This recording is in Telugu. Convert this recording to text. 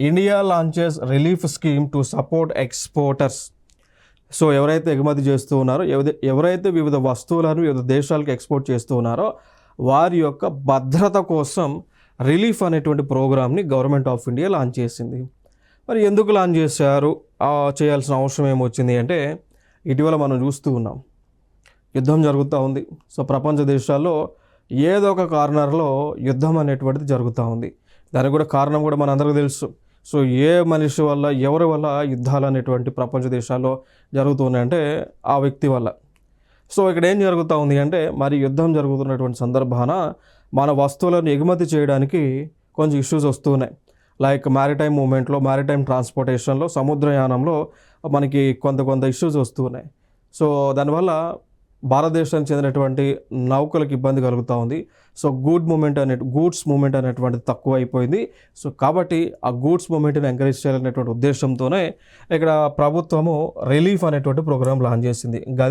India launches relief scheme to support exporters. So ఎవరైతే ఎగుమతి చేస్తూ ఉన్నారో, ఎవరైతే వివిధ వస్తువులను వివిధ దేశాలకు ఎక్స్పోర్ట్ చేస్తూ ఉన్నారో వారి యొక్క భద్రత కోసం రిలీఫ్ అనేటువంటి ప్రోగ్రామ్ని గవర్నమెంట్ ఆఫ్ ఇండియా లాంచ్ చేసింది. మరి ఎందుకు లాంచ్ చేశారు, చేయాల్సిన అవసరం ఏమొచ్చింది అంటే, ఇటీవల మనం చూస్తూ ఉన్నాం యుద్ధం జరుగుతూ ఉంది. సో ప్రపంచ దేశాల్లో ఏదో ఒక కార్నర్లో యుద్ధం అనేటువంటిది జరుగుతూ ఉంది. దానికి కూడా కారణం కూడా మనందరికీ తెలుసు. సో ఏ మనిషి వల్ల, ఎవరి వల్ల యుద్ధాలు అనేటువంటి ప్రపంచ దేశాల్లో జరుగుతున్నాయంటే ఆ వ్యక్తి వల్ల. సో ఇక్కడ ఏం జరుగుతూ ఉంది అంటే, మరి యుద్ధం జరుగుతున్నటువంటి సందర్భాన మన వస్తువులను ఎగుమతి చేయడానికి కొంచెం ఇష్యూస్ వస్తున్నాయి. లైక్ మ్యారిటైమ్ మూమెంట్లో, మ్యారిటైమ్ ట్రాన్స్పోర్టేషన్లో, సముద్రయానంలో మనకి కొంత ఇష్యూస్ వస్తున్నాయి. సో దానివల్ల భారతదేశానికి చెందినటువంటి నౌకలకు ఇబ్బంది కలుగుతూ ఉంది. సో గూడ్స్ మూమెంట్ అనేటువంటిది తక్కువ అయిపోయింది. సో కాబట్టి ఆ గూడ్స్ మూమెంట్ని ఎంకరేజ్ చేయాలనేటువంటి ఉద్దేశంతోనే ఇక్కడ ప్రభుత్వము రిలీఫ్ అనేటువంటి ప్రోగ్రామ్ లాంచ్ చేసింది.